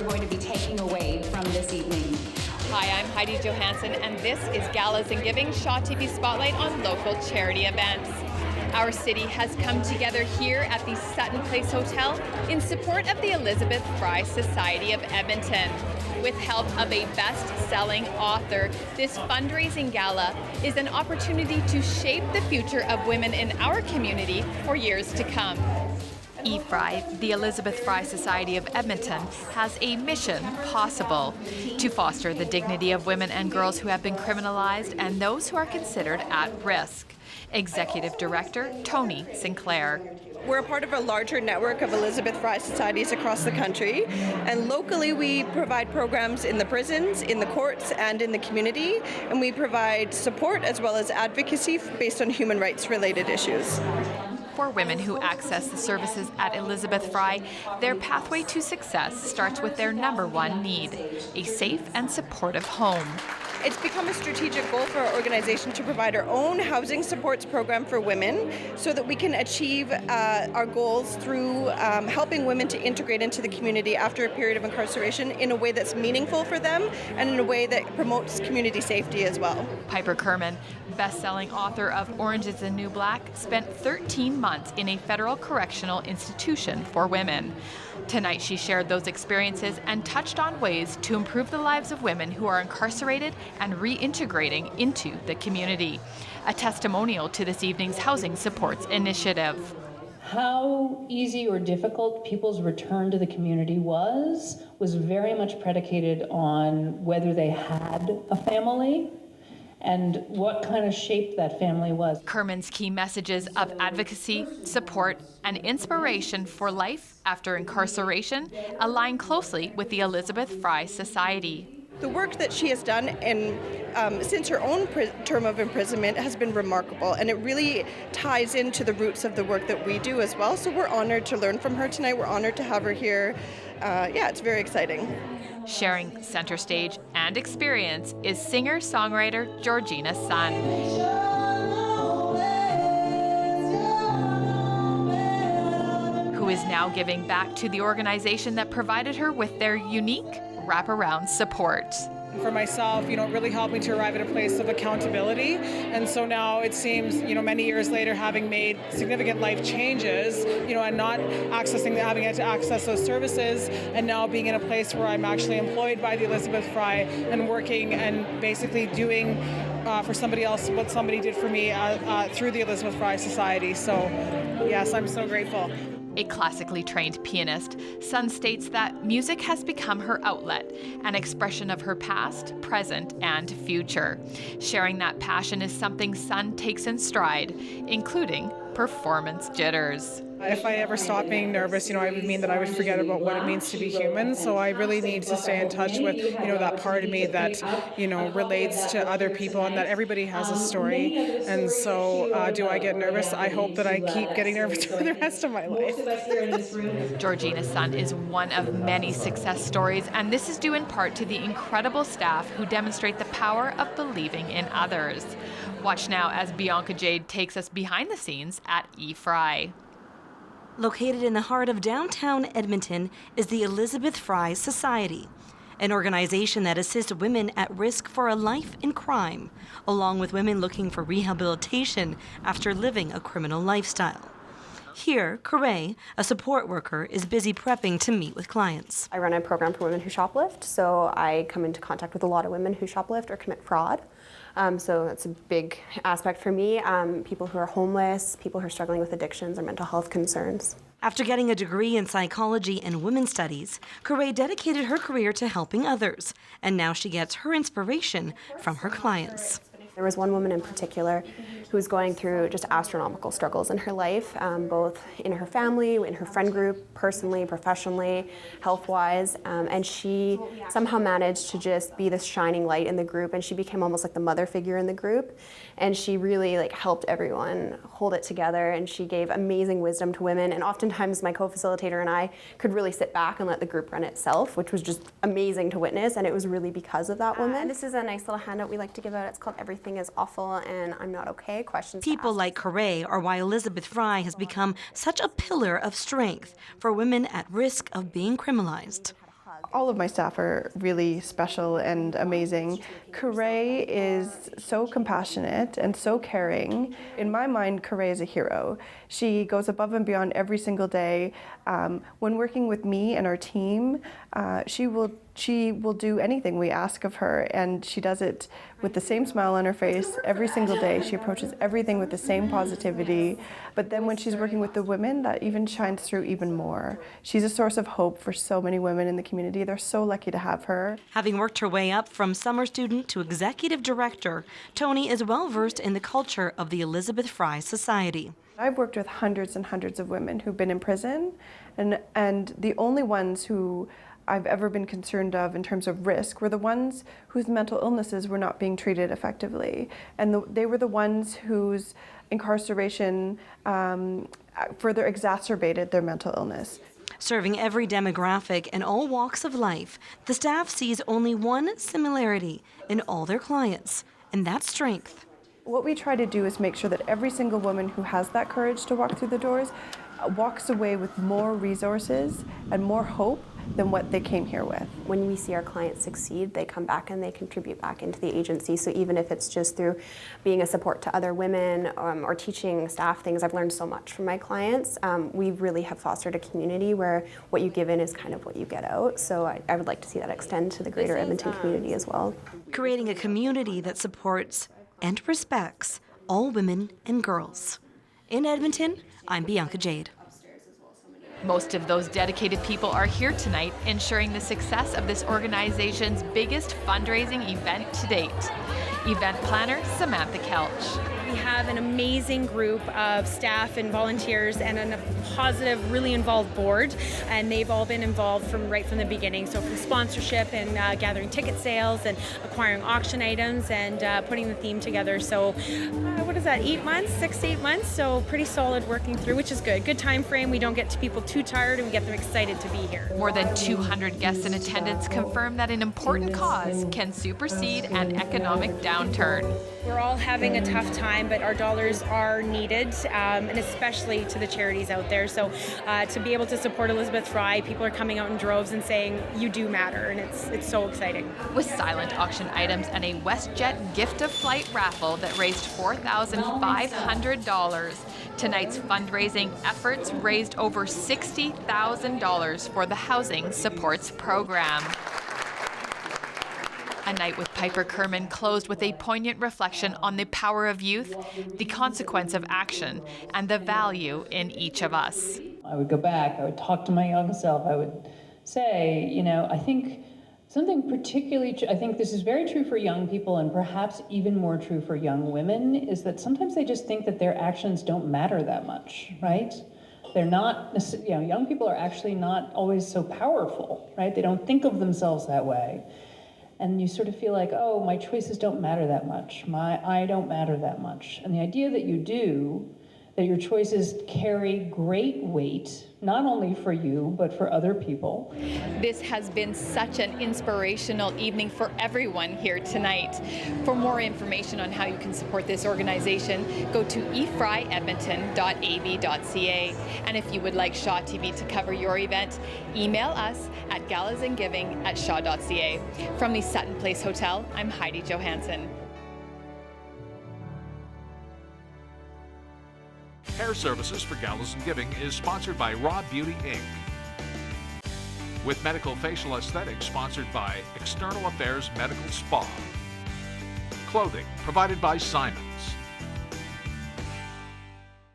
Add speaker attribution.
Speaker 1: going to be taking away from this evening.
Speaker 2: Hi, I'm Heidi Johansson, and this is Galas and Giving, Shaw TV Spotlight on local charity events. Our city has come together here at the Sutton Place Hotel in support of the Elizabeth Fry Society of Edmonton. With help of a best-selling author, this fundraising gala is an opportunity to shape the future of women in our community for years to come. Fry, the Elizabeth Fry Society of Edmonton, has a mission possible to foster the dignity of women and girls who have been criminalized and those who are considered at risk. Executive Director Tony Sinclair.
Speaker 3: We're a part of a larger network of Elizabeth Fry societies across the country, and locally we provide programs in the prisons, in the courts, and in the community, and we provide support as well as advocacy based on human rights related issues.
Speaker 2: For women who access the services at Elizabeth Fry, their pathway to success starts with their number one need, a safe and supportive home.
Speaker 3: It's become a strategic goal for our organization to provide our own housing supports program for women so that we can achieve our goals through helping women to integrate into the community after a period of incarceration in a way that's meaningful for them and in a way that promotes community safety as well.
Speaker 2: Piper Kerman, best-selling author of Orange is the New Black, spent 13 months in a federal correctional institution for women. Tonight she shared those experiences and touched on ways to improve the lives of women who are incarcerated and reintegrating into the community. A testimonial to this evening's Housing Supports Initiative.
Speaker 4: How easy or difficult people's return to the community was very much predicated on whether they had a family and what kind of shape that family was.
Speaker 2: Kerman's key messages of advocacy, support, and inspiration for life after incarceration align closely with the Elizabeth Fry Society.
Speaker 3: The work that she has done since her own term of imprisonment has been remarkable, and it really ties into the roots of the work that we do as well. So we're honored to learn from her tonight. We're honored to have her here. It's very exciting.
Speaker 2: Sharing center stage and experience is singer-songwriter Georgina Sun. Who is now giving back to the organization that provided her with their unique wraparound support.
Speaker 5: For myself, it really helped me to arrive at a place of accountability. And so now it seems, many years later, having made significant life changes, and not having to access those services, and now being in a place where I'm actually employed by the Elizabeth Fry and working and basically doing for somebody else what somebody did for me through the Elizabeth Fry Society. So, yes, I'm so grateful.
Speaker 2: A classically trained pianist, Sun states that music has become her outlet, an expression of her past, present, and future. Sharing that passion is something Sun takes in stride, including performance jitters.
Speaker 5: If I ever stopped being nervous, it would mean that I would forget about what it means to be human. So I really need to stay in touch with, that part of me that, relates to other people and that everybody has a story. And so do I get nervous? I hope that I keep getting nervous for the rest of my life.
Speaker 2: Georgina's Son is one of many success stories, and this is due in part to the incredible staff who demonstrate the power of believing in others. Watch now as Bianca Jade takes us behind the scenes at Fry.
Speaker 6: Located in the heart of downtown Edmonton is the Elizabeth Fry Society, an organization that assists women at risk for a life in crime, along with women looking for rehabilitation after living a criminal lifestyle. Here, Corey, a support worker, is busy prepping to meet with clients.
Speaker 7: I run a program for women who shoplift, so I come into contact with a lot of women who shoplift or commit fraud. So that's a big aspect for me. People who are homeless, people who are struggling with addictions or mental health concerns.
Speaker 6: After getting a degree in psychology and women's studies, Corey dedicated her career to helping others, and now she gets her inspiration from her clients.
Speaker 7: There was one woman in particular who was going through just astronomical struggles in her life, both in her family, in her friend group, personally, professionally, health-wise, and she somehow managed to just be this shining light in the group, and she became almost like the mother figure in the group, and she really helped everyone hold it together, and she gave amazing wisdom to women, and oftentimes my co-facilitator and I could really sit back and let the group run itself, which was just amazing to witness, and it was really because of that woman. This is a nice little handout we like to give out. It's called Everything is Awful and I'm Not Okay, questions to
Speaker 6: People
Speaker 7: ask.
Speaker 6: like Corey are why Elizabeth Fry has become such a pillar of strength for women at risk of being criminalized.
Speaker 3: All of my staff are really special and amazing. Corey is so compassionate and so caring. In my mind, Corey is a hero. She goes above and beyond every single day. When working with me and our team, she will do anything we ask of her, and she does it with the same smile on her face every single day. She approaches everything with the same positivity. But then when she's working with the women, that even shines through even more. She's a source of hope for so many women in the community. They're so lucky to have her.
Speaker 6: Having worked her way up from summer student to executive director, Tony is well versed in the culture of the Elizabeth Fry Society.
Speaker 3: I've worked with hundreds and hundreds of women who've been in prison, and the only ones who I've ever been concerned of in terms of risk were the ones whose mental illnesses were not being treated effectively. And they were the ones whose incarceration further exacerbated their mental illness.
Speaker 6: Serving every demographic and all walks of life, the staff sees only one similarity in all their clients, and that's strength.
Speaker 3: What we try to do is make sure that every single woman who has that courage to walk through the doors walks away with more resources and more hope than what they came here with.
Speaker 7: When we see our clients succeed, they come back and they contribute back into the agency. So even if it's just through being a support to other women or teaching staff things, I've learned so much from my clients. We really have fostered a community where what you give in is kind of what you get out. So I would like to see that extend to the greater Edmonton community as well.
Speaker 6: Creating a community that supports and respects all women and girls. In Edmonton, I'm Bianca Jade.
Speaker 2: Most of those dedicated people are here tonight, ensuring the success of this organization's biggest fundraising event to date. Event planner Samantha Kelch.
Speaker 8: We have an amazing group of staff and volunteers and a positive, really involved board, and they've all been involved right from the beginning. So from sponsorship and gathering ticket sales and acquiring auction items and putting the theme together. So what is that, 8 months, 6 to 8 months? So pretty solid working through, which is good. Good time frame. We don't get people too tired and we get them excited to be here.
Speaker 2: More than 200 guests in attendance confirm that an important cause can supersede an economic downturn.
Speaker 8: We're all having a tough time, but our dollars are needed, and especially to the charities out there. So to be able to support Elizabeth Fry, people are coming out in droves and saying, you do matter, and it's so exciting.
Speaker 2: With silent auction items and a WestJet gift of flight raffle that raised $4,500, tonight's fundraising efforts raised over $60,000 for the Housing Supports Program. A Night with Piper Kerman closed with a poignant reflection on the power of youth, the consequence of action, and the value in each of us.
Speaker 4: I would go back, I would talk to my young self, I would say, I think something particularly, I think this is very true for young people and perhaps even more true for young women, is that sometimes they just think that their actions don't matter that much, right? They're not, young people are actually not always so powerful, right? They don't think of themselves that way. And you sort of feel like, oh, my choices don't matter that much. I don't matter that much. And the idea that you do, that your choices carry great weight, not only for you, but for other people.
Speaker 2: This has been such an inspirational evening for everyone here tonight. For more information on how you can support this organization, go to efryedmonton.ab.ca. And if you would like Shaw TV to cover your event, email us at galasandgiving@shaw.ca. From the Sutton Place Hotel, I'm Heidi Johansson.
Speaker 9: Hair services for Galas and Giving is sponsored by Raw Beauty Inc. With medical facial aesthetics sponsored by External Affairs Medical Spa. Clothing provided by Simons.